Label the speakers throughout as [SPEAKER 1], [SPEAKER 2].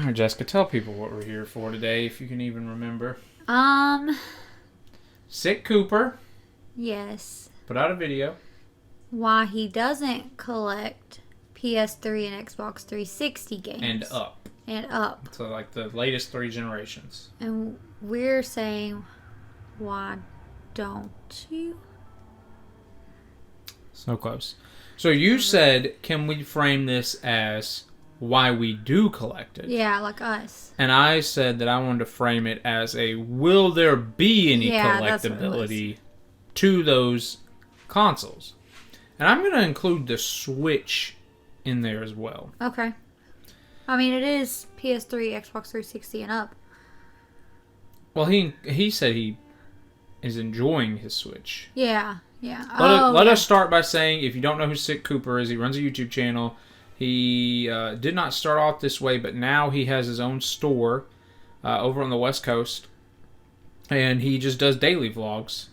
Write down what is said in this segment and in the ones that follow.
[SPEAKER 1] All right, Jessica, tell people what we're here for today, if you can even remember. Sick Cooper
[SPEAKER 2] Yes.
[SPEAKER 1] put out a video.
[SPEAKER 2] Why he doesn't collect PS3 and Xbox 360 games.
[SPEAKER 1] And up.
[SPEAKER 2] And up.
[SPEAKER 1] So, like, the latest 3 generations.
[SPEAKER 2] And we're saying, why don't you?
[SPEAKER 1] So close. So you said, can we frame this as why we do collect it?
[SPEAKER 2] Yeah, like us.
[SPEAKER 1] And I said that I wanted to frame it as a, will there be any collectability to those consoles? And I'm going to include the Switch in there as well.
[SPEAKER 2] Okay. I mean, it is PS3, Xbox 360 and up.
[SPEAKER 1] Well, he said he is enjoying his Switch.
[SPEAKER 2] Yeah, yeah.
[SPEAKER 1] Let us start by saying, if you don't know who Sick Cooper is, he runs a YouTube channel. He did not start off this way, but now he has his own store over on the West Coast. And he just does daily vlogs.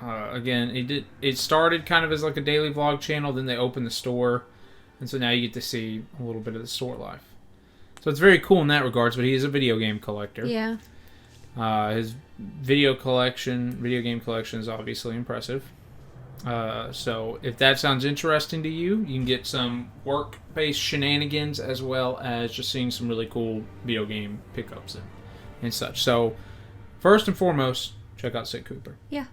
[SPEAKER 1] Again, it started kind of as like a daily vlog channel, then they opened the store, and so now you get to see a little bit of the store life. So it's very cool in that regards, but he is a video game collector.
[SPEAKER 2] Yeah.
[SPEAKER 1] His video game collection is obviously impressive. So if that sounds interesting to you, you can get some work-based shenanigans as well as just seeing some really cool video game pickups and such. So first and foremost, check out Sick Cooper.
[SPEAKER 2] Yeah.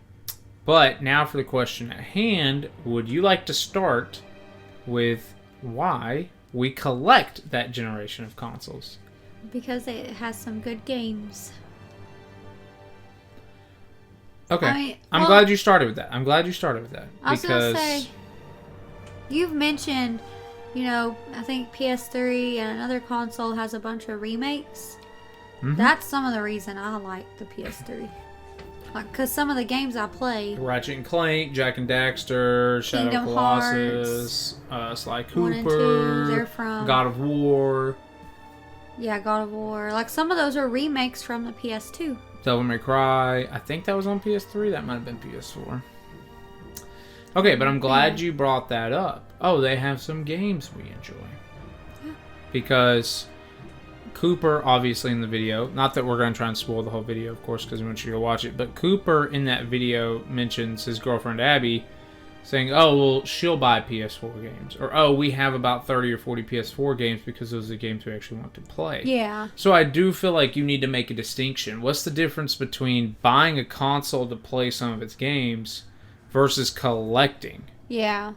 [SPEAKER 1] But now for the question at hand, would you like to start with why we collect that generation of consoles?
[SPEAKER 2] Because it has some good games.
[SPEAKER 1] Okay. I'm glad you started with that.
[SPEAKER 2] I was going to say, you've mentioned, I think PS3 and another console has a bunch of remakes. Mm-hmm. That's some of the reason I like the PS3. Because some of the games I play...
[SPEAKER 1] Ratchet and Clank, Jak and Daxter, Shadow of the Colossus, Sly Cooper,
[SPEAKER 2] 1 and 2, they're from...
[SPEAKER 1] God of War.
[SPEAKER 2] Yeah, God of War. Like, some of those are remakes from the PS2.
[SPEAKER 1] Devil May Cry. I think that was on PS3. That might have been PS4. Okay, but I'm glad you brought that up. Oh, they have some games we enjoy.
[SPEAKER 2] Yeah.
[SPEAKER 1] Because Cooper, obviously in the video, not that we're going to try and spoil the whole video, of course, because we want you to go watch it, but Cooper in that video mentions his girlfriend Abby saying, oh, well, she'll buy PS4 games. Or, oh, we have about 30 or 40 PS4 games because those are the games we actually want to play.
[SPEAKER 2] Yeah.
[SPEAKER 1] So I do feel like you need to make a distinction. What's the difference between buying a console to play some of its games versus collecting?
[SPEAKER 2] Yeah.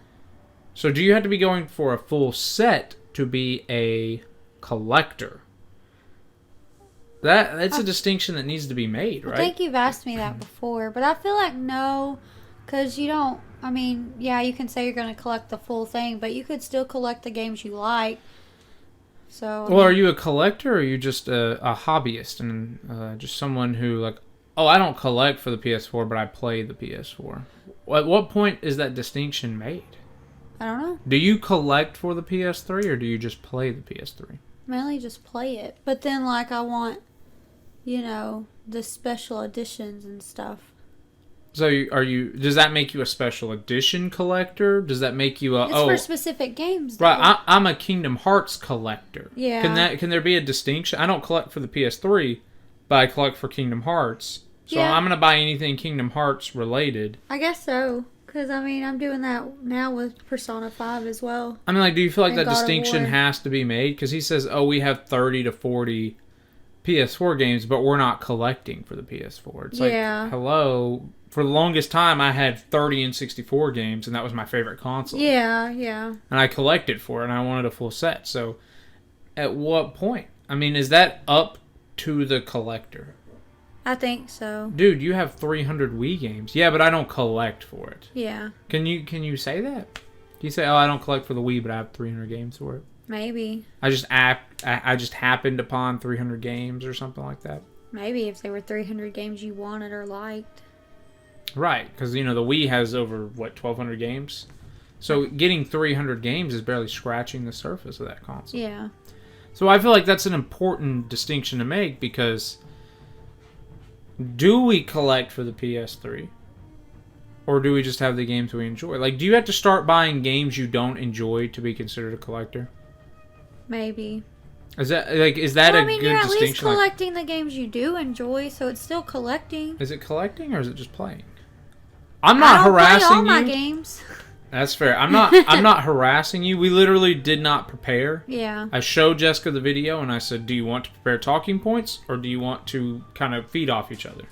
[SPEAKER 1] So do you have to be going for a full set to be a collector? That's a distinction that needs to be made, right?
[SPEAKER 2] I think you've asked me that before, but I feel like no, because you don't... I mean, yeah, you can say you're going to collect the full thing, but you could still collect the games you like. So.
[SPEAKER 1] Well, are you a collector or are you just a hobbyist and just someone who, like, oh, I don't collect for the PS4, but I play the PS4? At what point is that distinction made?
[SPEAKER 2] I don't know.
[SPEAKER 1] Do you collect for the PS3 or do you just play the PS3?
[SPEAKER 2] Mainly just play it. But then, like, I want, the special editions and stuff.
[SPEAKER 1] So does that make you a special edition collector? Does that make you a...
[SPEAKER 2] It's for specific games, though.
[SPEAKER 1] Right, I'm a Kingdom Hearts collector.
[SPEAKER 2] Yeah.
[SPEAKER 1] Can there be a distinction? I don't collect for the PS3, but I collect for Kingdom Hearts. So
[SPEAKER 2] yeah.
[SPEAKER 1] I'm going to buy anything Kingdom Hearts related.
[SPEAKER 2] I guess so. Because, I'm doing that now with Persona 5 as well.
[SPEAKER 1] I mean, like, do you feel like that distinction has to be made? Because he says, oh, we have 30 to 40 PS4 games, but we're not collecting for the PS4. It's like, hello... For the longest time, I had 30 N64 games, and that was my favorite console.
[SPEAKER 2] Yeah, yeah.
[SPEAKER 1] And I collected for it, and I wanted a full set. So, at what point? I mean, is that up to the collector?
[SPEAKER 2] I think so.
[SPEAKER 1] Dude, you have 300 Wii games. Yeah, but I don't collect for it.
[SPEAKER 2] Yeah.
[SPEAKER 1] Can you say that? Can you say, oh, I don't collect for the Wii, but I have 300 games for it?
[SPEAKER 2] Maybe.
[SPEAKER 1] I just happened upon 300 games or something like that?
[SPEAKER 2] Maybe, if they were 300 games you wanted or liked.
[SPEAKER 1] Right, because, the Wii has over, 1,200 games? So getting 300 games is barely scratching the surface of that console.
[SPEAKER 2] Yeah.
[SPEAKER 1] So I feel like that's an important distinction to make because do we collect for the PS3? Or do we just have the games we enjoy? Like, do you have to start buying games you don't enjoy to be considered a collector?
[SPEAKER 2] Maybe.
[SPEAKER 1] Is that a good distinction?
[SPEAKER 2] You're at least collecting the games you do enjoy, so it's still collecting.
[SPEAKER 1] Is it collecting or is it just playing? I'm not harassing you. I don't
[SPEAKER 2] play all my games.
[SPEAKER 1] That's fair. I'm not harassing you. We literally did not prepare.
[SPEAKER 2] Yeah.
[SPEAKER 1] I showed Jessica the video and I said, "Do you want to prepare talking points or do you want to kind of feed off each other?"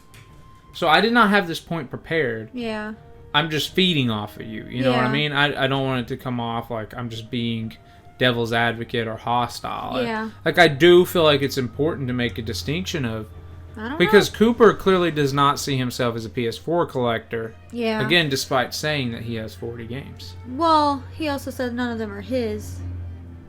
[SPEAKER 1] So I did not have this point prepared.
[SPEAKER 2] Yeah.
[SPEAKER 1] I'm just feeding off of you. You know what I mean? I don't want it to come off like I'm just being devil's advocate or hostile.
[SPEAKER 2] Yeah.
[SPEAKER 1] I do feel like it's important to make a distinction of because Cooper clearly does not see himself as a PS4 collector.
[SPEAKER 2] Yeah.
[SPEAKER 1] Again, despite saying that he has 40 games.
[SPEAKER 2] Well, he also said none of them are his.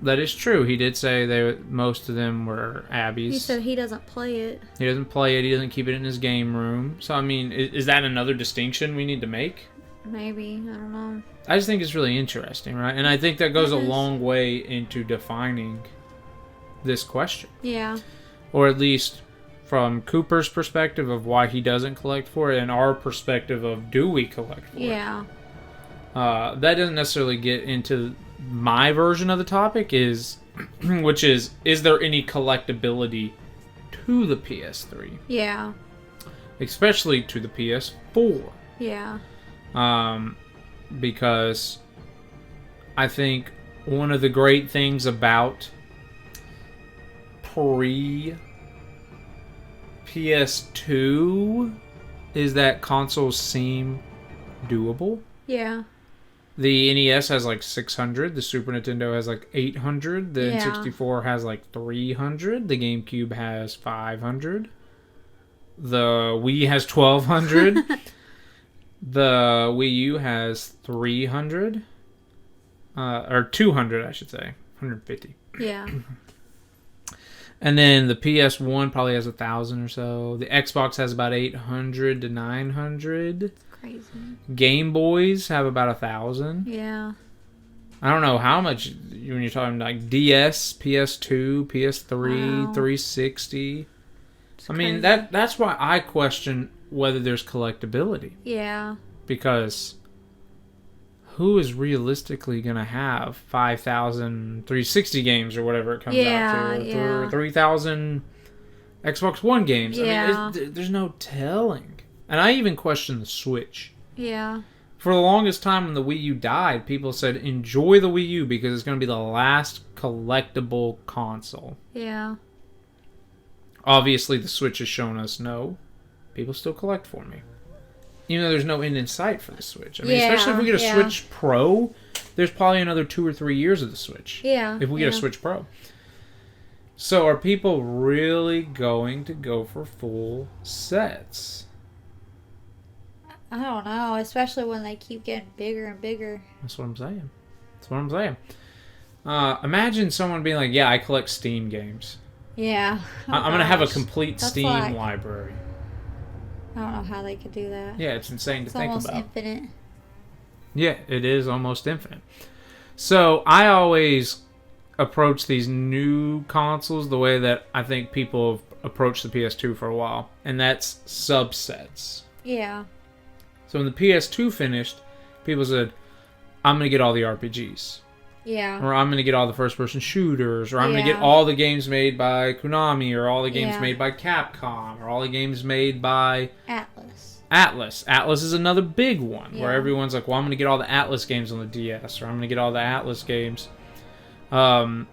[SPEAKER 1] That is true. He did say most of them were Abby's.
[SPEAKER 2] He said he doesn't play it.
[SPEAKER 1] He doesn't play it. He doesn't keep it in his game room. So, I mean, is that another distinction we need to make?
[SPEAKER 2] Maybe. I don't know.
[SPEAKER 1] I just think it's really interesting, right? And I think that goes a long way into defining this question.
[SPEAKER 2] Yeah.
[SPEAKER 1] Or at least from Cooper's perspective of why he doesn't collect for it and our perspective of do we collect for it.
[SPEAKER 2] Yeah.
[SPEAKER 1] That doesn't necessarily get into my version of the topic, which is there any collectability to the PS3?
[SPEAKER 2] Yeah.
[SPEAKER 1] Especially to the PS4.
[SPEAKER 2] Yeah.
[SPEAKER 1] Because I think one of the great things about pre-PS2 is that consoles seem doable.
[SPEAKER 2] Yeah.
[SPEAKER 1] The NES has like 600. The Super Nintendo has like 800. The N64 has like 300. The GameCube has 500. The Wii has 1200. The Wii U has 300. Or 200, I should say. 150.
[SPEAKER 2] Yeah.
[SPEAKER 1] And then the PS1 probably has 1,000 or so. The Xbox has about 800 to 900.
[SPEAKER 2] Crazy. Game
[SPEAKER 1] Boys have about 1,000.
[SPEAKER 2] Yeah.
[SPEAKER 1] I don't know how much when you're talking like DS, PS2, PS3, 360. I mean that's why I question whether there's collectability.
[SPEAKER 2] Yeah.
[SPEAKER 1] Because who is realistically going to have 5,000 360 games or whatever it comes out to? Or 3,000 Xbox One games?
[SPEAKER 2] Yeah.
[SPEAKER 1] I mean, there's no telling. And I even question the Switch.
[SPEAKER 2] Yeah.
[SPEAKER 1] For the longest time when the Wii U died, people said, enjoy the Wii U because it's going to be the last collectible console.
[SPEAKER 2] Yeah.
[SPEAKER 1] Obviously, the Switch has shown us no. People still collect for me. Even though there's no end in sight for the Switch. I mean, especially if we get a Switch Pro, there's probably another 2 or 3 years of the Switch.
[SPEAKER 2] Yeah.
[SPEAKER 1] If we get a Switch Pro. So are people really going to go for full sets?
[SPEAKER 2] I don't know, especially when they keep getting bigger and bigger.
[SPEAKER 1] That's what I'm saying. Imagine someone being like, yeah, I collect Steam games.
[SPEAKER 2] Yeah.
[SPEAKER 1] I'm going to have a complete Steam library.
[SPEAKER 2] I don't know how they could do that.
[SPEAKER 1] Yeah, it's insane to think about.
[SPEAKER 2] It's almost infinite.
[SPEAKER 1] Yeah, it is almost infinite. So I always approach these new consoles the way that I think people have approached the PS2 for a while, and that's subsets.
[SPEAKER 2] Yeah.
[SPEAKER 1] So when the PS2 finished, people said, I'm going to get all the RPGs.
[SPEAKER 2] Yeah.
[SPEAKER 1] Or I'm going to get all the first-person shooters. Or I'm going to get all the games made by Konami. Or all the games made by Capcom. Or all the games made by... Atlas. Atlas is another big one. Where everyone's like, well, I'm going to get all the Atlas games on the DS. Or I'm going to get all the Atlas games. Kelsey...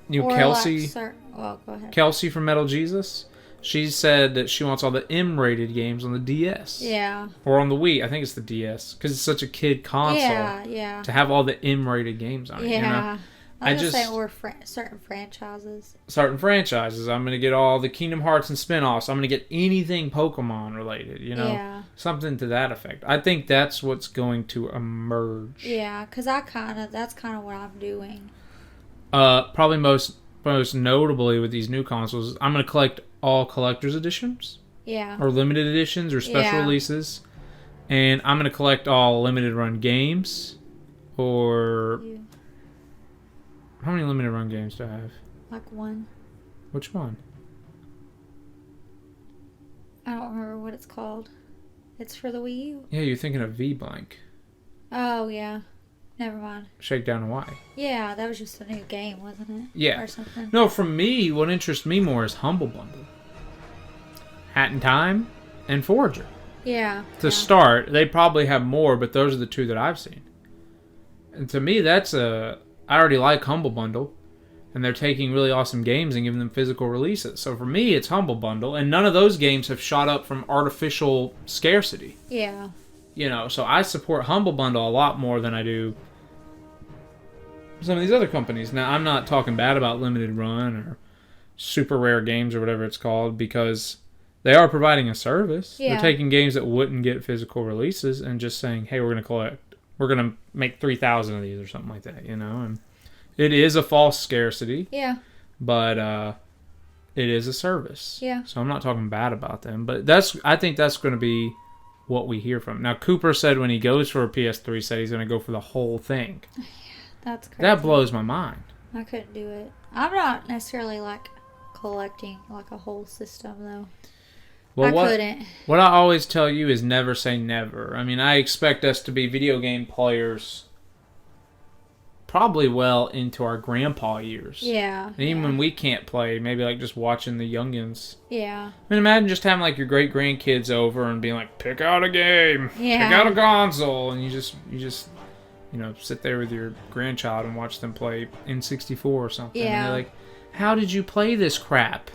[SPEAKER 2] go ahead.
[SPEAKER 1] Kelsey from Metal Jesus... She said that she wants all the M-rated games on the DS.
[SPEAKER 2] Yeah.
[SPEAKER 1] Or on the Wii. I think it's the DS. Because it's such a kid console.
[SPEAKER 2] Yeah.
[SPEAKER 1] To have all the M-rated games on it.
[SPEAKER 2] Yeah.
[SPEAKER 1] You know?
[SPEAKER 2] I was going to say, or certain franchises.
[SPEAKER 1] Certain franchises. I'm going to get all the Kingdom Hearts and spin-offs. I'm going to get anything Pokemon related. You know?
[SPEAKER 2] Yeah. Something
[SPEAKER 1] to that effect. I think that's what's going to emerge.
[SPEAKER 2] Yeah. Because that's kind of what I'm doing.
[SPEAKER 1] Probably most notably with these new consoles, I'm going to collect all collector's editions.
[SPEAKER 2] Yeah.
[SPEAKER 1] Or limited editions or special releases. And I'm going to collect all limited run games. Or... How many limited run games do I have?
[SPEAKER 2] Like one.
[SPEAKER 1] Which one?
[SPEAKER 2] I don't remember what it's called. It's for the Wii U.
[SPEAKER 1] Yeah, you're thinking of V-Blank.
[SPEAKER 2] Oh, yeah. Never mind.
[SPEAKER 1] Shakedown Hawaii.
[SPEAKER 2] Yeah, that was just a new game, wasn't it?
[SPEAKER 1] Yeah.
[SPEAKER 2] Or something.
[SPEAKER 1] No, for me, what interests me more is Humble Bundle. Hat in Time and Forager.
[SPEAKER 2] Yeah.
[SPEAKER 1] To start, they probably have more, but those are the two that I've seen. And to me, I already like Humble Bundle. And they're taking really awesome games and giving them physical releases. So for me, it's Humble Bundle. And none of those games have shot up from artificial scarcity.
[SPEAKER 2] Yeah.
[SPEAKER 1] You know, so I support Humble Bundle a lot more than I do some of these other companies. Now, I'm not talking bad about Limited Run or Super Rare Games or whatever it's called, because they are providing a service.
[SPEAKER 2] Yeah.
[SPEAKER 1] They're taking games that wouldn't get physical releases and just saying, hey, we're going to make 3,000 of these or something like that, you know? And it is a false scarcity.
[SPEAKER 2] Yeah.
[SPEAKER 1] But it is a service.
[SPEAKER 2] Yeah.
[SPEAKER 1] So I'm not talking bad about them. But I think that's going to be what we hear from. Now, Cooper said when he goes for a PS3 set, he's going to go for the whole thing.
[SPEAKER 2] That's crazy.
[SPEAKER 1] That blows my mind.
[SPEAKER 2] I couldn't do it. I'm not necessarily like collecting like a whole system though.
[SPEAKER 1] Well,
[SPEAKER 2] I couldn't.
[SPEAKER 1] What I always tell you is never say never. I mean, I expect us to be video game players probably well into our grandpa years.
[SPEAKER 2] Yeah.
[SPEAKER 1] And even when we can't play, maybe like just watching the youngins.
[SPEAKER 2] Yeah.
[SPEAKER 1] I mean, imagine just having like your great grandkids over and being like, pick out a game,
[SPEAKER 2] yeah.
[SPEAKER 1] pick out a console, and you just sit there with your grandchild and watch them play N64 or something.
[SPEAKER 2] Yeah.
[SPEAKER 1] And they're like, how did you play this crap?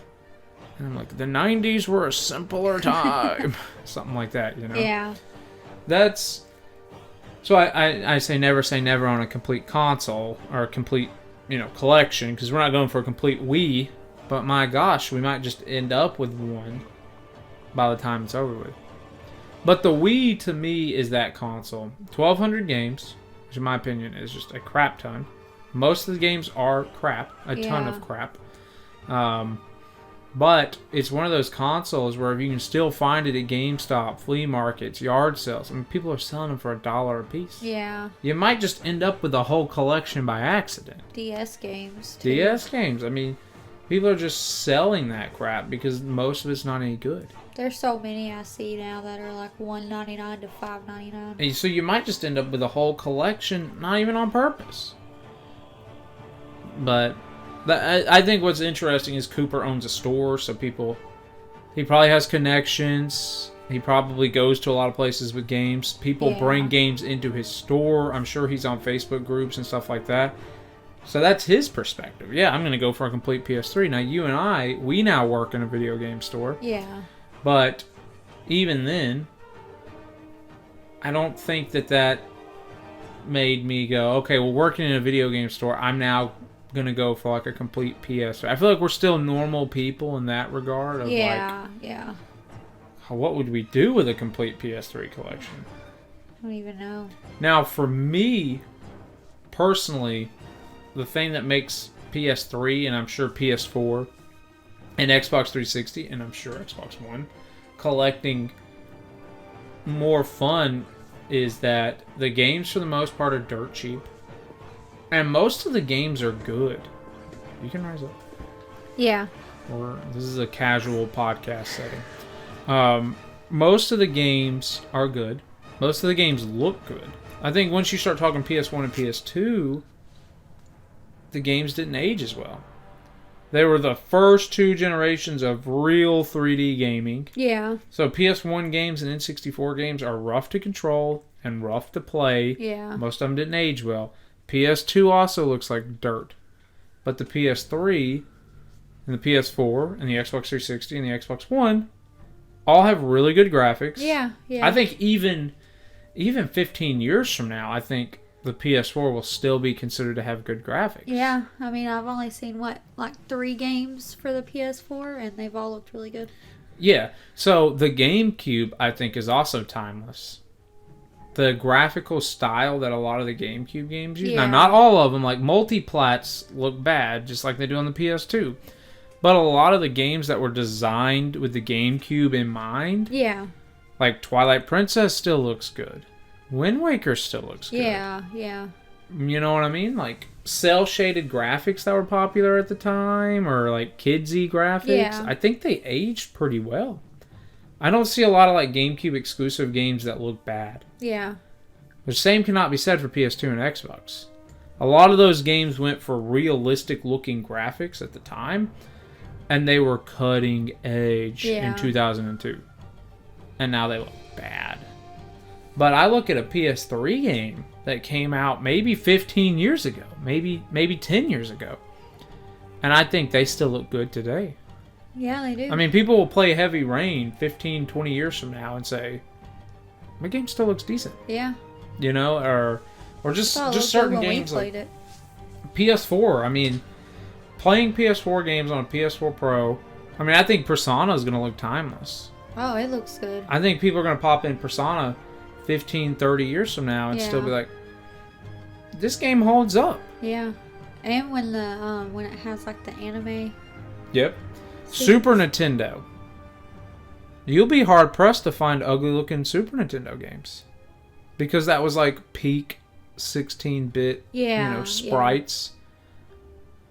[SPEAKER 1] And I'm like, the 90s were a simpler time. Something like that, you know?
[SPEAKER 2] Yeah.
[SPEAKER 1] That's... So I say never on a complete console or a complete, collection, because we're not going for a complete Wii. But my gosh, we might just end up with one by the time it's over with. But the Wii, to me, is that console. 1,200 games, which in my opinion is just a crap ton. Most of the games are crap, a ton of crap. But it's one of those consoles where if you can still find it at GameStop, flea markets, yard sales, I mean, people are selling them for $1 a piece.
[SPEAKER 2] Yeah.
[SPEAKER 1] You might just end up with a whole collection by accident.
[SPEAKER 2] DS games, too.
[SPEAKER 1] DS games. I mean, people are just selling that crap because most of it's not any good.
[SPEAKER 2] There's so many I see now that are like $1.99 to $5.99.
[SPEAKER 1] And so you might just end up with a whole collection, not even on purpose. But... I think what's interesting is Cooper owns a store, so he probably has connections. He probably goes to a lot of places with games. People bring games into his store. I'm sure he's on Facebook groups and stuff like that. So that's his perspective. Yeah, I'm going to go for a complete PS3. Now, you and we now work in a video game store.
[SPEAKER 2] Yeah.
[SPEAKER 1] But even then, I don't think that made me go, okay, well, working in a video game store, I'm now gonna go for like a complete PS3. I feel like we're still normal people in that regard. Of
[SPEAKER 2] yeah.
[SPEAKER 1] What would we do with a complete PS3 collection?
[SPEAKER 2] I don't even know.
[SPEAKER 1] Now, for me, personally, the thing that makes PS3 and I'm sure PS4 and Xbox 360 and I'm sure Xbox One collecting more fun is that the games for the most part are dirt cheap. And most of the games are good. You can rise up.
[SPEAKER 2] Yeah.
[SPEAKER 1] This is a casual podcast setting. Most of the games are good. Most of the games look good. I think once you start talking PS1 and PS2, the games didn't age as well. They were the first two generations of real 3D gaming.
[SPEAKER 2] Yeah.
[SPEAKER 1] So PS1 games and N64 games are rough to control and rough to play.
[SPEAKER 2] Yeah.
[SPEAKER 1] Most of them didn't age well. PS2 also looks like dirt. But the PS3 and the PS4 and the Xbox 360 and the Xbox One all have really good graphics.
[SPEAKER 2] Yeah.
[SPEAKER 1] I think even 15 years from now, I think the PS4 will still be considered to have good graphics.
[SPEAKER 2] Yeah. I mean, I've only seen, 3 games for the PS4, and they've all looked really good.
[SPEAKER 1] Yeah. So the GameCube, I think, is also timeless. The graphical style that a lot of the GameCube games use.
[SPEAKER 2] Yeah.
[SPEAKER 1] Now, not all of them. Like, multiplats look bad, just like they do on the PS2. But a lot of the games that were designed with the GameCube in mind...
[SPEAKER 2] Yeah.
[SPEAKER 1] Like, Twilight Princess still looks good. Wind Waker still looks good.
[SPEAKER 2] Yeah.
[SPEAKER 1] You know what I mean? Like, cel-shaded graphics that were popular at the time, or, like, kidsy graphics.
[SPEAKER 2] Yeah.
[SPEAKER 1] I think they aged pretty well. I don't see a lot of, like, GameCube exclusive games that look bad.
[SPEAKER 2] Yeah.
[SPEAKER 1] The same cannot be said for PS2 and Xbox. A lot of those games went for realistic looking graphics at the time, and they were cutting edge in 2002. And now they look bad. But I look at a PS3 game that came out maybe 15 years ago, maybe 10 years ago, and I think they still look good today.
[SPEAKER 2] Yeah, they do.
[SPEAKER 1] I mean, people will play Heavy Rain 15, 20 years from now and say, my game still looks decent.
[SPEAKER 2] Yeah.
[SPEAKER 1] You know, or just certain games like
[SPEAKER 2] it.
[SPEAKER 1] PS4. I mean, playing PS4 games on a PS4 Pro, I mean, I think Persona is going to look timeless.
[SPEAKER 2] Oh, it looks good.
[SPEAKER 1] I think people are going to pop in Persona 15, 30 years from now and still be like, this game holds up.
[SPEAKER 2] Yeah. And when it has like the anime.
[SPEAKER 1] Yep. Super Nintendo. You'll be hard pressed to find ugly looking Super Nintendo games. Because that was like peak 16-bit sprites.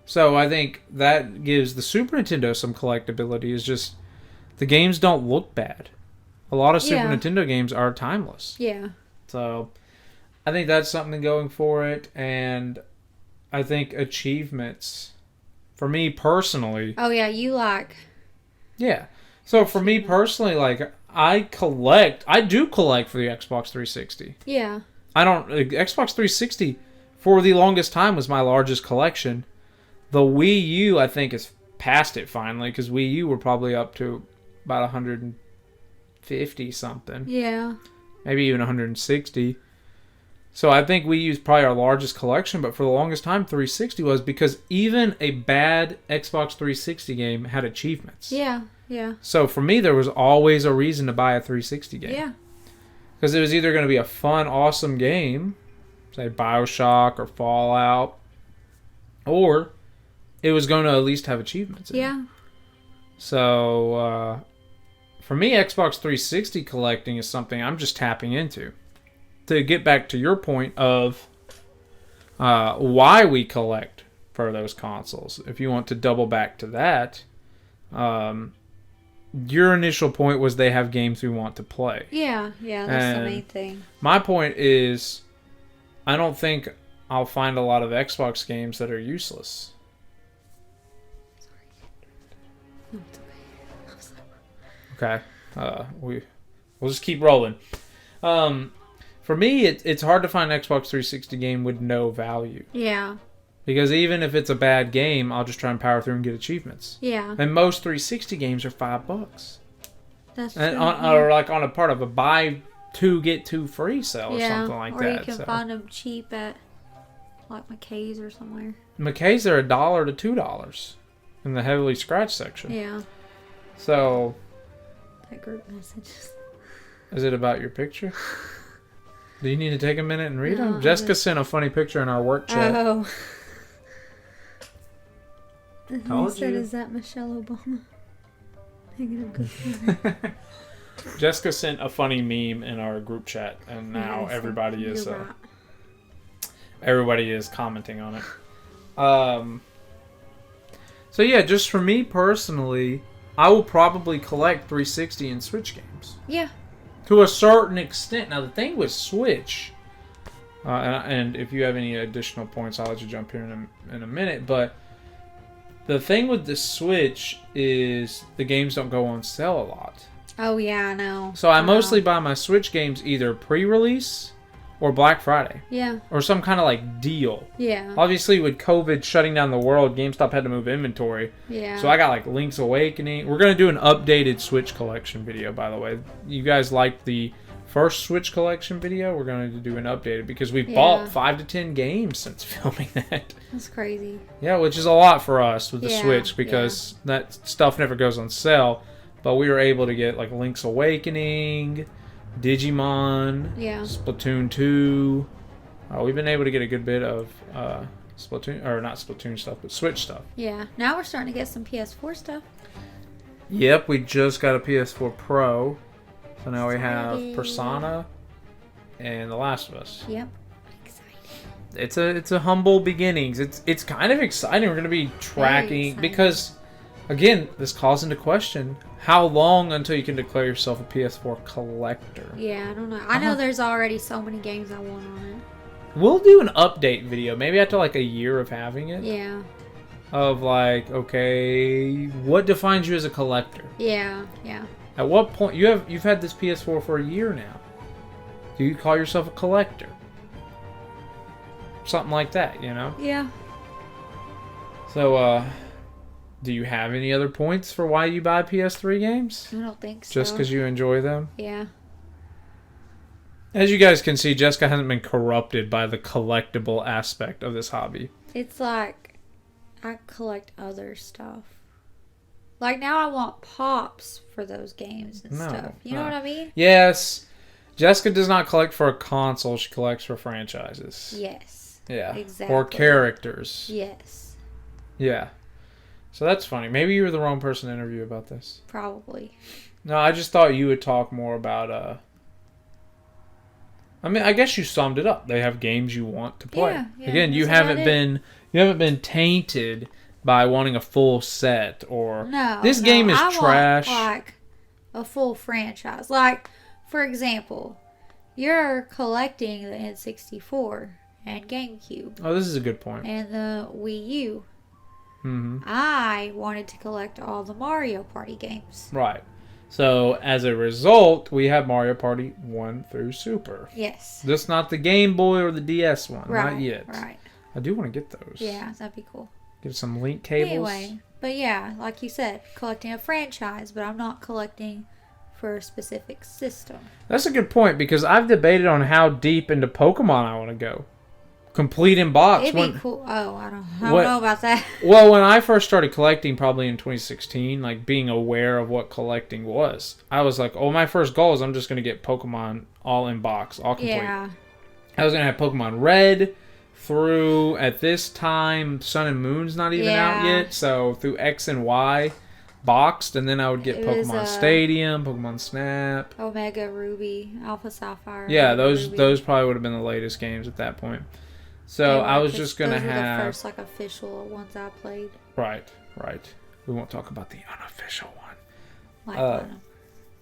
[SPEAKER 1] So I think that gives the Super Nintendo some collectability. Is just the games don't look bad. A lot of Super Nintendo games are timeless. Yeah. So I think that's something going for it. And I think achievements, for me personally.
[SPEAKER 2] Oh, yeah, you like.
[SPEAKER 1] Yeah. So for me personally, like, I do collect for the Xbox 360.
[SPEAKER 2] Yeah.
[SPEAKER 1] Xbox 360 for the longest time was my largest collection. The Wii U, I think, is past it finally, because Wii U were probably up to about 150 something. Yeah. Maybe even 160. So I think Wii U is probably our largest collection, but for the longest time, 360 was, because even a bad Xbox 360 game had achievements.
[SPEAKER 2] Yeah, yeah.
[SPEAKER 1] So for me, there was always a reason to buy a 360 game. Yeah. Because it was either going to be a fun, awesome game, say BioShock or Fallout, or it was going to at least have achievements in it. So for me, Xbox 360 collecting is something I'm just tapping into. To get back to your point of why we collect for those consoles, if you want to double back to that, your initial point was they have games we want to play.
[SPEAKER 2] Yeah, that's the main thing.
[SPEAKER 1] My point is, I don't think I'll find a lot of Xbox games that are useless. Okay, we'll just keep rolling. For me, it's hard to find an Xbox 360 game with no value. Yeah. Because even if it's a bad game, I'll just try and power through and get achievements. Yeah. And most 360 games are $5. That's true. Or like on a part of a buy two get two free sale or something like that.
[SPEAKER 2] Or you can find them cheap at like McKay's or somewhere.
[SPEAKER 1] McKay's are $1 to $2 in the heavily scratched section. Yeah. So.
[SPEAKER 2] That group messages.
[SPEAKER 1] Is it about your picture? Do you need to take a minute and read them? Jessica sent a funny picture in our work chat. Oh.
[SPEAKER 2] He said, is that Michelle Obama?
[SPEAKER 1] Jessica sent a funny meme in our group chat, and now everybody is commenting on it. So yeah, just for me personally, I will probably collect 360 and Switch games. Yeah. To a certain extent. Now, the thing with Switch, and if you have any additional points, I'll let you jump here in a minute, but the thing with the Switch is the games don't go on sale a lot.
[SPEAKER 2] Oh, yeah, I know.
[SPEAKER 1] So I mostly buy my Switch games either pre-release or Black Friday. Yeah. Or some kind of like deal. Yeah. Obviously, with COVID shutting down the world, GameStop had to move inventory. Yeah. So I got like Link's Awakening. We're going to do an updated Switch collection video, by the way. You guys liked the first Switch collection video? We're going to do an updated because we've bought 5 to 10 games since filming that.
[SPEAKER 2] That's crazy.
[SPEAKER 1] Yeah, which is a lot for us with the Switch because that stuff never goes on sale. But we were able to get like Link's Awakening, Digimon, Splatoon 2. We've been able to get a good bit of Splatoon, or not Splatoon stuff, but Switch stuff.
[SPEAKER 2] Yeah, now we're starting to get some PS4 stuff.
[SPEAKER 1] Yep, we just got a PS4 Pro. So now we have Persona and The Last of Us. Yep. Exciting. It's a humble beginnings. It's kind of exciting. We're going to be tracking because again, this calls into question how long until you can declare yourself a PS4 collector.
[SPEAKER 2] Yeah, I don't know. I know there's already so many games I want on it.
[SPEAKER 1] We'll do an update video, maybe after like a year of having it.
[SPEAKER 2] Yeah.
[SPEAKER 1] Of like, okay, what defines you as a collector?
[SPEAKER 2] Yeah.
[SPEAKER 1] At what point you've had this PS4 for a year now? Do you call yourself a collector? Something like that, you know?
[SPEAKER 2] Yeah.
[SPEAKER 1] So, do you have any other points for why you buy PS3 games?
[SPEAKER 2] I don't think so.
[SPEAKER 1] Just because you enjoy them?
[SPEAKER 2] Yeah.
[SPEAKER 1] As you guys can see, Jessica hasn't been corrupted by the collectible aspect of this hobby.
[SPEAKER 2] It's like I collect other stuff. Like now I want pops for those games and stuff. You know what I mean?
[SPEAKER 1] Yes. Jessica does not collect for a console. She collects for franchises.
[SPEAKER 2] Yes.
[SPEAKER 1] Yeah.
[SPEAKER 2] Exactly.
[SPEAKER 1] Or characters.
[SPEAKER 2] Yes.
[SPEAKER 1] Yeah. So that's funny. Maybe you were the wrong person to interview about this.
[SPEAKER 2] Probably.
[SPEAKER 1] No, I just thought you would talk more about I mean, I guess you summed it up. They have games you want to play.
[SPEAKER 2] Yeah,
[SPEAKER 1] Again, you haven't been tainted by wanting a full set or this game is trash.
[SPEAKER 2] Want, like a full franchise. Like, for example, you're collecting the N64 and GameCube.
[SPEAKER 1] Oh, this is a good point.
[SPEAKER 2] And the Wii U.
[SPEAKER 1] Mm-hmm.
[SPEAKER 2] I wanted to collect all the Mario Party games.
[SPEAKER 1] Right. So, as a result, we have Mario Party 1 through Super.
[SPEAKER 2] Yes.
[SPEAKER 1] Just not the Game Boy or the DS one.
[SPEAKER 2] Right,
[SPEAKER 1] not yet.
[SPEAKER 2] Right.
[SPEAKER 1] I do want to get those.
[SPEAKER 2] Yeah, that'd be cool.
[SPEAKER 1] Get some link cables.
[SPEAKER 2] Anyway, but yeah, like you said, collecting a franchise, but I'm not collecting for a specific system.
[SPEAKER 1] That's a good point, because I've debated on how deep into Pokemon I want to go. Complete in box.
[SPEAKER 2] It'd be cool. Oh, I don't know about that.
[SPEAKER 1] Well, when I first started collecting, probably in 2016, like being aware of what collecting was, I was like, oh, my first goal is I'm just going to get Pokemon all in box, all complete.
[SPEAKER 2] Yeah.
[SPEAKER 1] I was going to have Pokemon Red through, at this time, Sun and Moon's not even out yet, so through X and Y boxed, and then I would get Pokemon Stadium, Pokemon Snap,
[SPEAKER 2] Omega Ruby, Alpha Sapphire.
[SPEAKER 1] Yeah, those probably would have been the latest games at that point. So I was just going to have...
[SPEAKER 2] Those were the first like official ones I played.
[SPEAKER 1] Right. We won't talk about the unofficial one.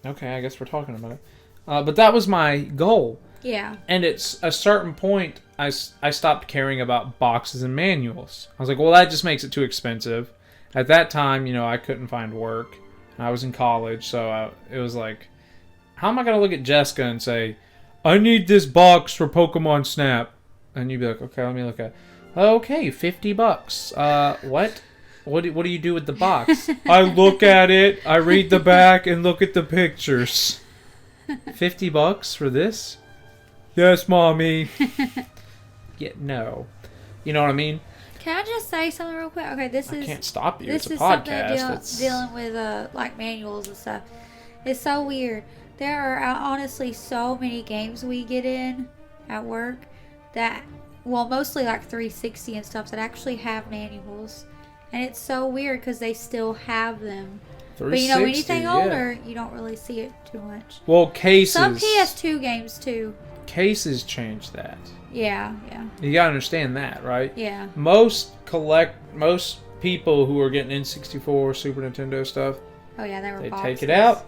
[SPEAKER 1] Okay, I guess we're talking about it. But that was my goal.
[SPEAKER 2] Yeah.
[SPEAKER 1] And at a certain point, I stopped caring about boxes and manuals. I was like, well, that just makes it too expensive. At that time, I couldn't find work. I was in college, so it was like, how am I going to look at Jessica and say, I need this box for Pokemon Snap? And you'd be like, okay, let me look at it. Okay, $50. What? What do you do with the box? I look at it, I read the back, and look at the pictures. $50 for this? Yes, Mommy. Yeah, no. You know what I mean?
[SPEAKER 2] Can I just say something real quick? Okay,
[SPEAKER 1] I can't stop you.
[SPEAKER 2] This
[SPEAKER 1] it's a
[SPEAKER 2] is
[SPEAKER 1] podcast.
[SPEAKER 2] something dealing with like manuals and stuff. It's so weird. There are honestly so many games we get in at work that, well, mostly like 360 and stuff that actually have manuals, and it's so weird because they still have them. But anything older, you don't really see it too much.
[SPEAKER 1] Well, cases.
[SPEAKER 2] Some PS2 games too.
[SPEAKER 1] Cases change that.
[SPEAKER 2] Yeah.
[SPEAKER 1] You gotta understand that, right?
[SPEAKER 2] Yeah.
[SPEAKER 1] Most people who are getting N64, Super Nintendo stuff.
[SPEAKER 2] Oh yeah,
[SPEAKER 1] they take it out,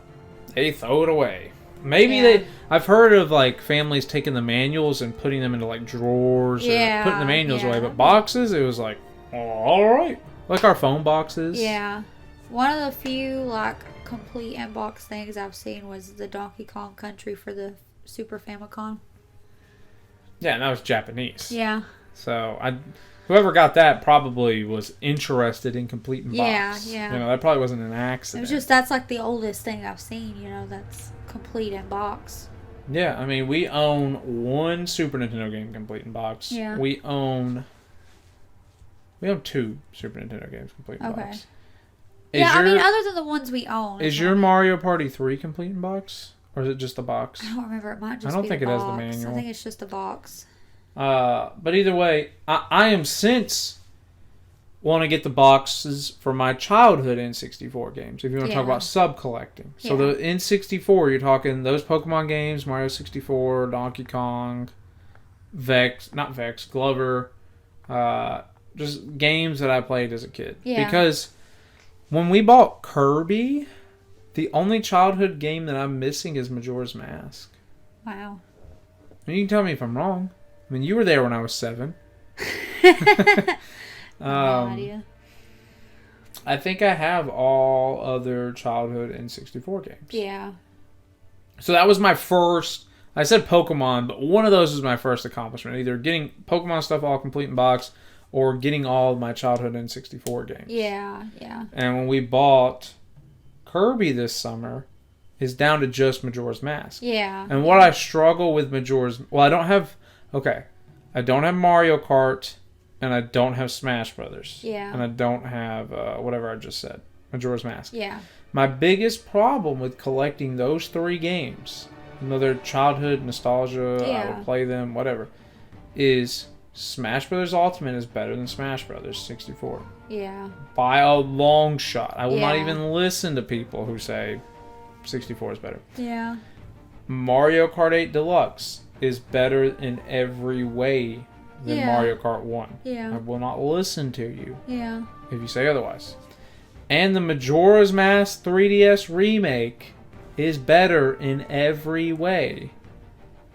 [SPEAKER 1] they throw it away. Maybe I've heard of like families taking the manuals and putting them into like drawers or putting the manuals away, but boxes, it was like, oh, all right, like our phone boxes.
[SPEAKER 2] Yeah, one of the few like complete inbox things I've seen was the Donkey Kong Country for the Super Famicom.
[SPEAKER 1] Yeah, and that was Japanese.
[SPEAKER 2] Yeah.
[SPEAKER 1] So whoever got that probably was interested in complete in box.
[SPEAKER 2] Yeah.
[SPEAKER 1] That probably wasn't an accident.
[SPEAKER 2] It was just that's like the oldest thing I've seen. That's complete in box.
[SPEAKER 1] Yeah, I mean, we own one Super Nintendo game complete in box.
[SPEAKER 2] Yeah.
[SPEAKER 1] We own 2 Super Nintendo games complete in box.
[SPEAKER 2] I mean, other than the ones we own.
[SPEAKER 1] Is your Mario Party 3 complete in box? Or is it just a box?
[SPEAKER 2] I don't remember. It might just be
[SPEAKER 1] I don't think it has the
[SPEAKER 2] box.
[SPEAKER 1] manual.
[SPEAKER 2] I think it's just a box.
[SPEAKER 1] But either way, I am since want to get the boxes for my childhood N64 games, if you want to talk about sub-collecting. So the N64, you're talking those Pokemon games, Mario 64, Donkey Kong, Glover, just games that I played as a kid.
[SPEAKER 2] Yeah.
[SPEAKER 1] Because When we bought Kirby, the only childhood game that I'm missing is Majora's Mask.
[SPEAKER 2] Wow.
[SPEAKER 1] And you can tell me if I'm wrong. I mean, you were there when I was 7.
[SPEAKER 2] No idea.
[SPEAKER 1] I think I have all other childhood N64 games.
[SPEAKER 2] Yeah.
[SPEAKER 1] So that was my first... I said Pokemon, but one of those was my first accomplishment. Either getting Pokemon stuff all complete in box or getting all of my childhood N64 games.
[SPEAKER 2] Yeah, yeah.
[SPEAKER 1] And when we bought Kirby this summer, it's down to just Majora's Mask.
[SPEAKER 2] Yeah.
[SPEAKER 1] And what I struggle with Majora's... Well, I don't have... Okay. I don't have Mario Kart, and I don't have Smash Brothers.
[SPEAKER 2] Yeah.
[SPEAKER 1] And I don't have whatever I just said. Majora's Mask.
[SPEAKER 2] Yeah.
[SPEAKER 1] My biggest problem with collecting those 3 games, their childhood nostalgia, I would play them, whatever, is Smash Brothers Ultimate is better than Smash Brothers 64.
[SPEAKER 2] Yeah.
[SPEAKER 1] By a long shot. I will not even listen to people who say 64 is better.
[SPEAKER 2] Yeah.
[SPEAKER 1] Mario Kart 8 Deluxe is better in every way than Mario Kart 1.
[SPEAKER 2] Yeah.
[SPEAKER 1] I will not listen to you if you say otherwise. And the Majora's Mask 3DS remake is better in every way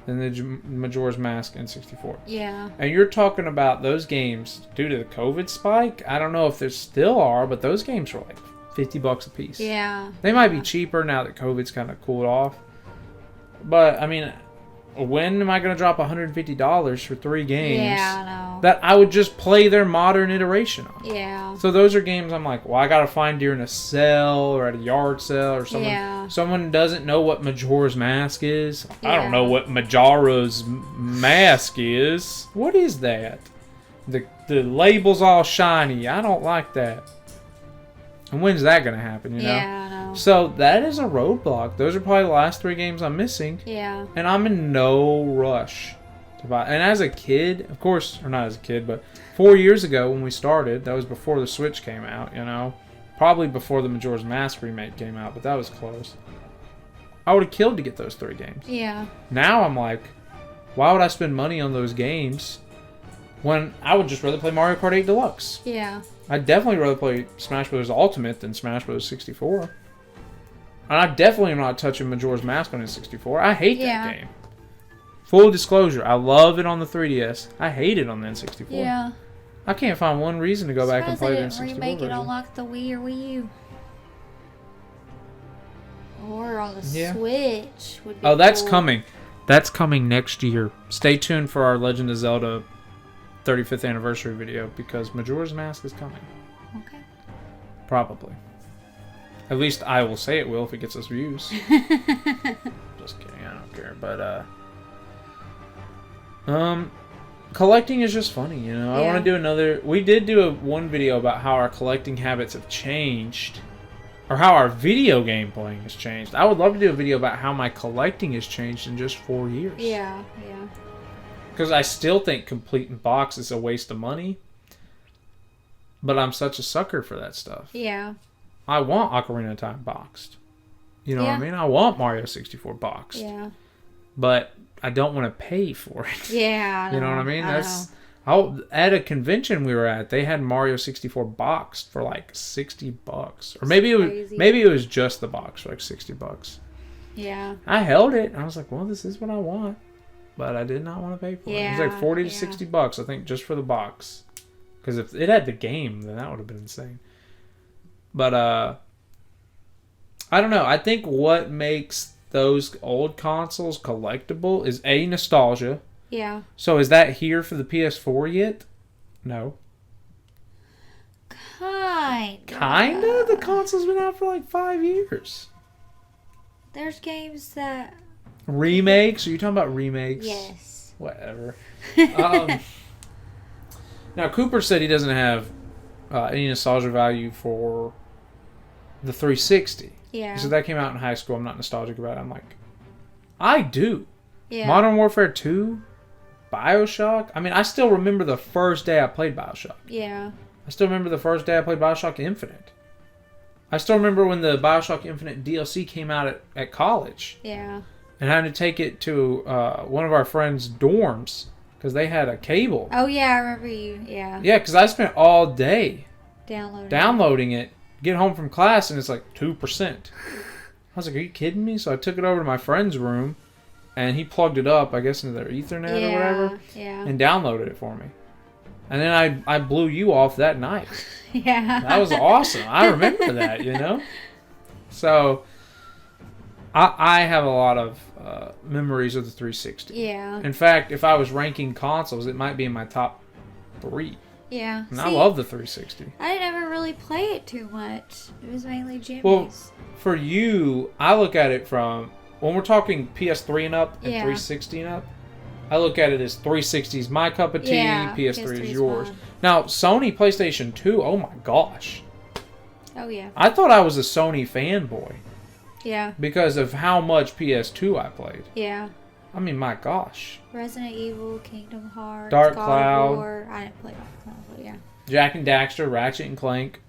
[SPEAKER 1] than the Majora's Mask N64.
[SPEAKER 2] Yeah.
[SPEAKER 1] And you're talking about those games due to the COVID spike. I don't know if there still are, but those games were like $50 a piece.
[SPEAKER 2] Yeah.
[SPEAKER 1] They might be cheaper now that COVID's kind of cooled off. But, I mean, when am I going to drop $150 for 3 games?
[SPEAKER 2] Yeah, I know.
[SPEAKER 1] That I would just play their modern iteration on.
[SPEAKER 2] Yeah.
[SPEAKER 1] So those are games I'm like, well, I got to find during a sale or at a yard sale or someone doesn't know what Majora's Mask is.
[SPEAKER 2] Yeah.
[SPEAKER 1] I don't know what Majora's Mask is. What is that? The label's all shiny. I don't like that. And when's that going to happen, you know?
[SPEAKER 2] Yeah, I know.
[SPEAKER 1] So that is a roadblock. Those are probably the last 3 games I'm missing.
[SPEAKER 2] Yeah.
[SPEAKER 1] And I'm in no rush to buy. And as a kid, of course, or not as a kid, but 4 years ago when we started, that was before the Switch came out, you know? Probably before the Majora's Mask remake came out, but that was close. I would have killed to get those 3 games.
[SPEAKER 2] Yeah.
[SPEAKER 1] Now I'm like, why would I spend money on those games when I would just rather play Mario Kart 8 Deluxe?
[SPEAKER 2] Yeah.
[SPEAKER 1] I'd definitely rather play Smash Bros. Ultimate than Smash Bros. 64. And I definitely am not touching Majora's Mask on N64. I hate that game. Full disclosure, I love it on the 3DS. I hate it on the N64.
[SPEAKER 2] Yeah.
[SPEAKER 1] I can't find one reason to go back and play the N64
[SPEAKER 2] remake
[SPEAKER 1] version.
[SPEAKER 2] it on like the Wii or Wii U. Or on the Switch would be
[SPEAKER 1] that's
[SPEAKER 2] cool.
[SPEAKER 1] coming. That's coming next year. Stay tuned for our Legend of Zelda 35th anniversary video because Majora's Mask is coming.
[SPEAKER 2] Okay.
[SPEAKER 1] Probably. At least I will say it will if it gets us views. Just kidding, I don't care. But collecting is just funny, you know. I want to do another. We did do one video about how our collecting habits have changed, or how our video game playing has changed. I would love to do a video about how my collecting has changed in just 4 years.
[SPEAKER 2] Yeah.
[SPEAKER 1] Because I still think complete in box is a waste of money. But I'm such a sucker for that stuff.
[SPEAKER 2] Yeah.
[SPEAKER 1] I want Ocarina of Time boxed. You know what I mean? I want Mario 64 boxed.
[SPEAKER 2] Yeah.
[SPEAKER 1] But I don't want to pay for it.
[SPEAKER 2] Yeah.
[SPEAKER 1] You know what I mean? At a convention we were at, they had Mario 64 boxed for like $60. Or maybe it was just the box for like $60.
[SPEAKER 2] Yeah.
[SPEAKER 1] I held it. And I was like, well, this is what I want. But I did not want to pay for it. It was like $40 to $60, I think, just for the box. Because if it had the game, then that would have been insane. But, I don't know. I think what makes those old consoles collectible is A, nostalgia.
[SPEAKER 2] Yeah.
[SPEAKER 1] So is that here for the PS4 yet? No. Kinda? The console's been out for like 5 years.
[SPEAKER 2] There's games that...
[SPEAKER 1] Remakes? Are you talking about remakes?
[SPEAKER 2] Yes.
[SPEAKER 1] Whatever. Now, Cooper said he doesn't have any nostalgia value for the 360.
[SPEAKER 2] Yeah.
[SPEAKER 1] So that came out in high school. I'm not nostalgic about it. I'm like, I do.
[SPEAKER 2] Yeah.
[SPEAKER 1] Modern Warfare 2, BioShock. I mean, I still remember the first day I played BioShock.
[SPEAKER 2] Yeah.
[SPEAKER 1] I still remember the first day I played BioShock Infinite. I still remember when the BioShock Infinite DLC came out at college.
[SPEAKER 2] Yeah.
[SPEAKER 1] And I had to take it to one of our friends' dorms because they had a cable.
[SPEAKER 2] Oh, yeah, I remember you. Yeah.
[SPEAKER 1] Yeah, because I spent all day
[SPEAKER 2] downloading
[SPEAKER 1] downloading it, Get home from class and it's like 2%. I was like, are you kidding me? So I took it over to my friend's room and he plugged it up, I guess, into their Ethernet or whatever.
[SPEAKER 2] Yeah.
[SPEAKER 1] And downloaded it for me. And then I blew you off that night.
[SPEAKER 2] Yeah.
[SPEAKER 1] That was awesome. I remember that, you know? So I have a lot of memories of the 360.
[SPEAKER 2] Yeah.
[SPEAKER 1] In fact, if I was ranking consoles, it might be in my top 3.
[SPEAKER 2] Yeah.
[SPEAKER 1] And I love the 360.
[SPEAKER 2] I didn't ever really play it too much. It was mainly Jimmy's.
[SPEAKER 1] Well, for you, I look at it from, when we're talking PS3 and up and 360 and up, I look at it as 360 is my cup of tea, PS3 is yours.
[SPEAKER 2] Mine.
[SPEAKER 1] Now, Sony PlayStation 2, oh my gosh.
[SPEAKER 2] Oh, yeah.
[SPEAKER 1] I thought I was a Sony fanboy.
[SPEAKER 2] Yeah.
[SPEAKER 1] Because of how much PS2 I played.
[SPEAKER 2] Yeah.
[SPEAKER 1] I mean, my gosh.
[SPEAKER 2] Resident Evil, Kingdom Hearts,
[SPEAKER 1] Dark
[SPEAKER 2] God
[SPEAKER 1] Cloud.
[SPEAKER 2] of War. I didn't play Dark Cloud, but yeah.
[SPEAKER 1] Jak and Daxter, Ratchet and Clank.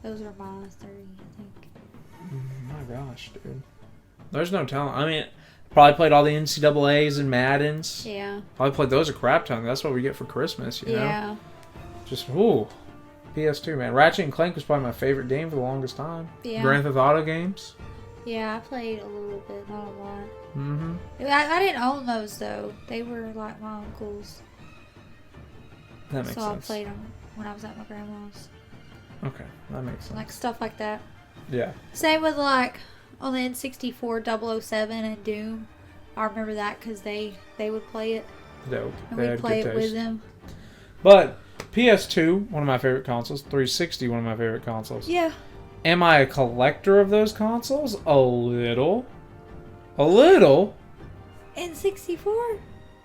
[SPEAKER 2] Those are my 30, I think.
[SPEAKER 1] My gosh, dude. There's no telling. I mean, probably played all the NCAAs and Maddens.
[SPEAKER 2] Yeah.
[SPEAKER 1] Probably played those a crap ton. That's what we get for Christmas, you know?
[SPEAKER 2] Yeah.
[SPEAKER 1] Just, ooh. PS2, man. Ratchet and Clank was probably my favorite game for the longest time.
[SPEAKER 2] Yeah.
[SPEAKER 1] Grand Theft Auto games.
[SPEAKER 2] Yeah, I played a little bit, not a lot.
[SPEAKER 1] Mm-hmm.
[SPEAKER 2] I didn't own those, though. They were like my uncle's.
[SPEAKER 1] That makes sense.
[SPEAKER 2] So I played them when I was at my grandma's.
[SPEAKER 1] Okay, that makes sense.
[SPEAKER 2] Like stuff like that.
[SPEAKER 1] Yeah.
[SPEAKER 2] Same with like on the N64 007 and Doom. I remember that because they would play it.
[SPEAKER 1] Dope.
[SPEAKER 2] And we'd play it with them.
[SPEAKER 1] But PS2, one of my favorite consoles. 360, one of my favorite consoles.
[SPEAKER 2] Yeah.
[SPEAKER 1] Am I a collector of those consoles? A little. A little.
[SPEAKER 2] N64?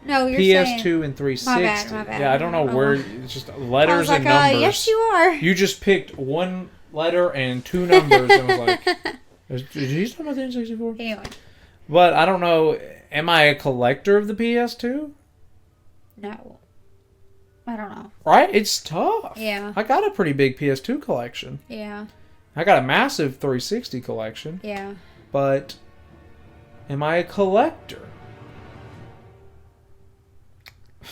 [SPEAKER 2] No, you're
[SPEAKER 1] PS2
[SPEAKER 2] saying...
[SPEAKER 1] and 360.
[SPEAKER 2] My bad.
[SPEAKER 1] Yeah, I don't know where. It's just letters
[SPEAKER 2] I was like,
[SPEAKER 1] and numbers.
[SPEAKER 2] yes, you are.
[SPEAKER 1] You just picked one letter and 2 numbers and was like, did he talk about the N64?
[SPEAKER 2] Anyway.
[SPEAKER 1] But I don't know. Am I a collector of the PS2?
[SPEAKER 2] No. I don't know.
[SPEAKER 1] Right? It's tough.
[SPEAKER 2] Yeah.
[SPEAKER 1] I got a pretty big PS2 collection.
[SPEAKER 2] Yeah.
[SPEAKER 1] I got a massive 360 collection.
[SPEAKER 2] Yeah.
[SPEAKER 1] But am I a collector?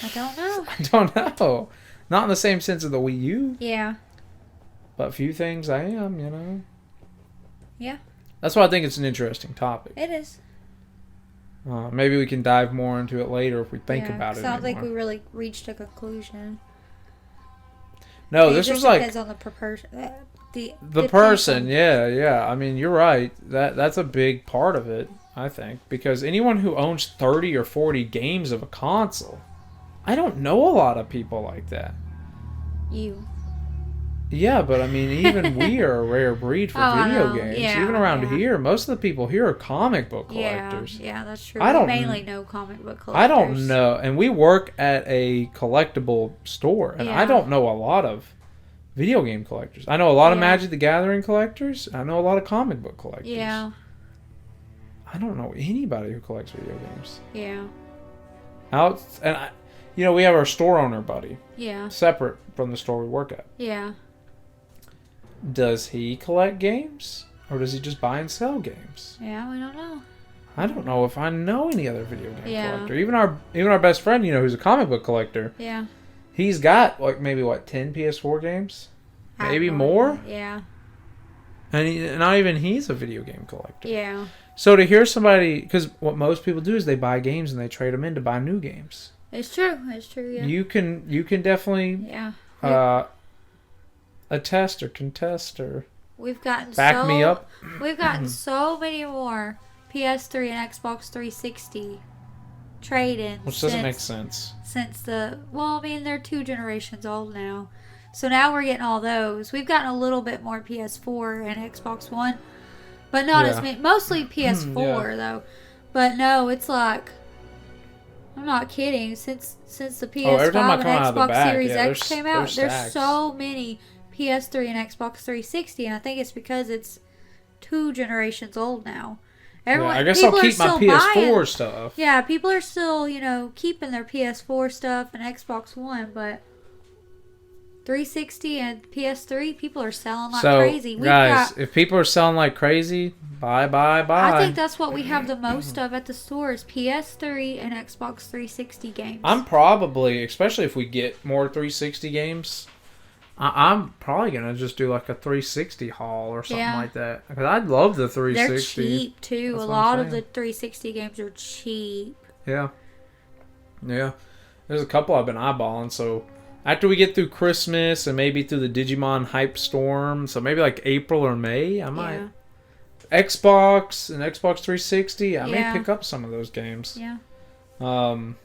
[SPEAKER 2] I don't know.
[SPEAKER 1] I don't know. Not in the same sense of the Wii U.
[SPEAKER 2] Yeah.
[SPEAKER 1] But few things I am, you know.
[SPEAKER 2] Yeah.
[SPEAKER 1] That's why I think it's an interesting topic.
[SPEAKER 2] It is.
[SPEAKER 1] Maybe we can dive more into it later if we think about it.
[SPEAKER 2] I don't think we really reached a conclusion.
[SPEAKER 1] No, this was like
[SPEAKER 2] depends on the
[SPEAKER 1] the person. Yeah. I mean, you're right. That's a big part of it, I think, because anyone who owns 30 or 40 games of a console, I don't know a lot of people like that.
[SPEAKER 2] You.
[SPEAKER 1] Yeah, but I mean, even we are a rare breed for video games.
[SPEAKER 2] Yeah,
[SPEAKER 1] even around here, most of the people here are comic book collectors.
[SPEAKER 2] Yeah, that's true.
[SPEAKER 1] I don't
[SPEAKER 2] mainly know comic book collectors.
[SPEAKER 1] I don't know, and we work at a collectible store, and I don't know a lot of video game collectors. I know a lot of Magic the Gathering collectors. I know a lot of comic book collectors.
[SPEAKER 2] Yeah.
[SPEAKER 1] I don't know anybody who collects video games.
[SPEAKER 2] Yeah.
[SPEAKER 1] We have our store owner buddy.
[SPEAKER 2] Yeah.
[SPEAKER 1] Separate from the store we work at.
[SPEAKER 2] Yeah.
[SPEAKER 1] Does he collect games? Or does he just buy and sell games?
[SPEAKER 2] Yeah, we don't know.
[SPEAKER 1] I don't know if I know any other video game collector. Even our best friend, who's a comic book collector.
[SPEAKER 2] Yeah.
[SPEAKER 1] He's got 10 PS4 games? Maybe more?
[SPEAKER 2] Yeah.
[SPEAKER 1] And not even he's a video game collector.
[SPEAKER 2] Yeah.
[SPEAKER 1] So to hear somebody, because what most people do is they buy games and they trade them in to buy new games.
[SPEAKER 2] It's true, yeah.
[SPEAKER 1] You can definitely attest or contest or
[SPEAKER 2] we've gotten
[SPEAKER 1] back me up.
[SPEAKER 2] We've gotten so many more PS3 and Xbox 360 trade-ins.
[SPEAKER 1] Which doesn't make sense.
[SPEAKER 2] Since they're 2 generations old now. So now we're getting all those. We've gotten a little bit more PS4 and Xbox One. But not as many. Mostly PS4 though. But no, it's like, I'm not kidding. Since the PS5 and Xbox Series X came out, there's so many PS3 and Xbox 360, and I think it's because it's 2 generations old now.
[SPEAKER 1] I guess I'll keep my PS4 stuff.
[SPEAKER 2] Yeah, people are still, keeping their PS4 stuff and Xbox One, but 360 and PS3, people are selling like crazy.
[SPEAKER 1] If people are selling like crazy, bye.
[SPEAKER 2] I think that's what we have the most of at the store is PS3 and Xbox 360 games.
[SPEAKER 1] I'm probably, especially if we get more 360 games, I'm probably gonna just do like a 360 haul or something like that. Because I love the 360.
[SPEAKER 2] They're cheap too. A lot of the 360 games are cheap.
[SPEAKER 1] Yeah. Yeah. There's a couple I've been eyeballing. So after we get through Christmas and maybe through the Digimon hype storm, so maybe like April or May, I might. Yeah. Xbox and Xbox 360, I may pick up some of those games.
[SPEAKER 2] Yeah.
[SPEAKER 1] I'm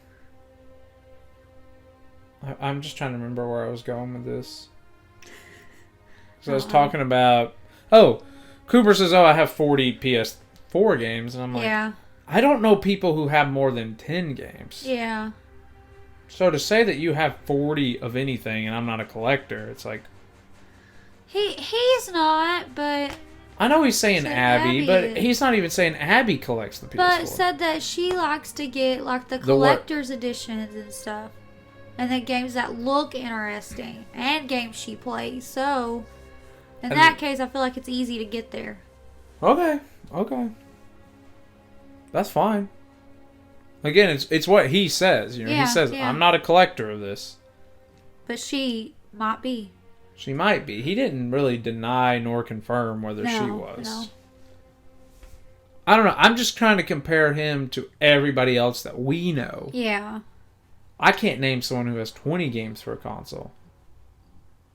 [SPEAKER 1] just trying to remember where I was going with this. So I was talking about... Oh, Cooper says, I have 40 PS4 games. And I'm like, I don't know people who have more than 10 games.
[SPEAKER 2] Yeah.
[SPEAKER 1] So to say that you have 40 of anything and I'm not a collector, it's like...
[SPEAKER 2] He's not, but...
[SPEAKER 1] I know he's saying Abby, but he's not even saying Abby collects the PS4.
[SPEAKER 2] But said that she likes to get like the collector's editions and stuff. And then games that look interesting. And games she plays. So... In that case, I feel like it's easy to get there.
[SPEAKER 1] Okay. That's fine. Again, it's what he says. You know, he says, I'm not a collector of this.
[SPEAKER 2] But she might be.
[SPEAKER 1] She might be. He didn't really deny nor confirm whether she was.
[SPEAKER 2] No.
[SPEAKER 1] I don't know. I'm just trying to compare him to everybody else that we know.
[SPEAKER 2] Yeah.
[SPEAKER 1] I can't name someone who has 20 games for a console.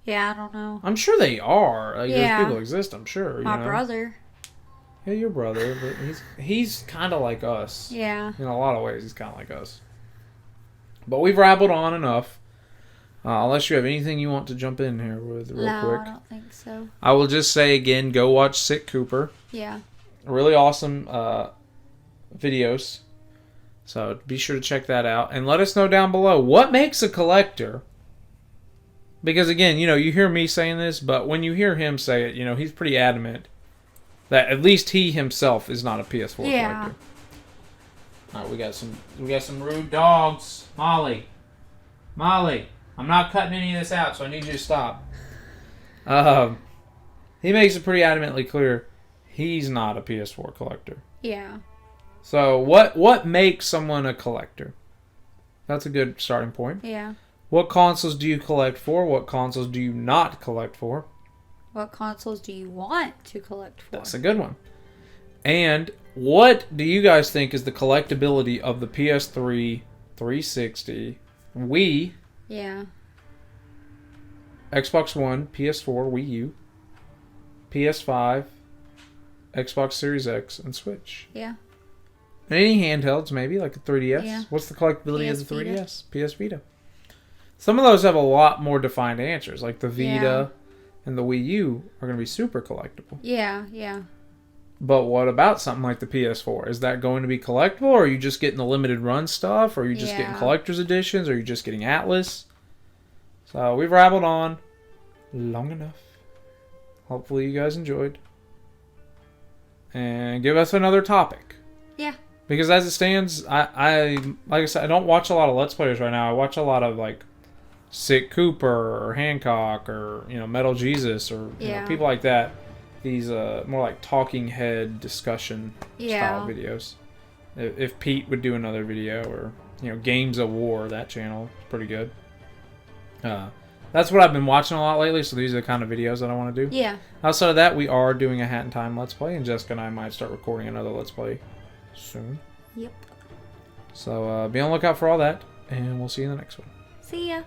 [SPEAKER 2] Yeah, I don't know.
[SPEAKER 1] I'm sure they are. Like, those people exist, I'm sure.
[SPEAKER 2] My brother.
[SPEAKER 1] Yeah, your brother. But he's kind of like us.
[SPEAKER 2] Yeah.
[SPEAKER 1] In a lot of ways, he's kind of like us. But we've rabbled on enough. Unless you have anything you want to jump in here with real quick.
[SPEAKER 2] No, I don't think so.
[SPEAKER 1] I will just say again, go watch Sick Cooper.
[SPEAKER 2] Yeah.
[SPEAKER 1] Really awesome videos. So be sure to check that out. And let us know down below, what makes a collector? Because again, you hear me saying this, but when you hear him say it, he's pretty adamant that at least he himself is not a PS4 collector. All right, we got some rude dogs. Molly, I'm not cutting any of this out, so I need you to stop. He makes it pretty adamantly clear he's not a PS4 collector.
[SPEAKER 2] Yeah.
[SPEAKER 1] So what makes someone a collector? That's a good starting point.
[SPEAKER 2] Yeah.
[SPEAKER 1] What consoles do you collect for? What consoles do you not collect for?
[SPEAKER 2] What consoles do you want to collect for?
[SPEAKER 1] That's a good one. And what do you guys think is the collectability of the PS3, 360, Wii, Xbox One, PS4, Wii U, PS5, Xbox Series X, and Switch?
[SPEAKER 2] Yeah.
[SPEAKER 1] And any handhelds, maybe, like a 3DS?
[SPEAKER 2] Yeah.
[SPEAKER 1] What's the collectability
[SPEAKER 2] PS
[SPEAKER 1] of the 3DS?
[SPEAKER 2] Vita.
[SPEAKER 1] PS Vita. Some of those have a lot more defined answers, like the Vita and the Wii U are going to be super collectible.
[SPEAKER 2] Yeah.
[SPEAKER 1] But what about something like the PS4? Is that going to be collectible, or are you just getting the limited run stuff, or are you just getting collector's editions, or are you just getting Atlas? So we've rabbled on long enough. Hopefully you guys enjoyed. And give us another topic.
[SPEAKER 2] Yeah.
[SPEAKER 1] Because as it stands, I like I said, I don't watch a lot of Let's Players right now. I watch a lot of like Sick Cooper or Hancock or Metal Jesus or people like that. These more like talking head discussion style videos. If Pete would do another video, or Games of War, that channel is pretty good. That's what I've been watching a lot lately. So these are the kind of videos that I want to do.
[SPEAKER 2] Yeah.
[SPEAKER 1] Outside of that, we are doing a Hat in Time Let's Play, and Jessica and I might start recording another Let's Play soon.
[SPEAKER 2] Yep.
[SPEAKER 1] So be on the lookout for all that, and we'll see you in the next one.
[SPEAKER 2] See ya.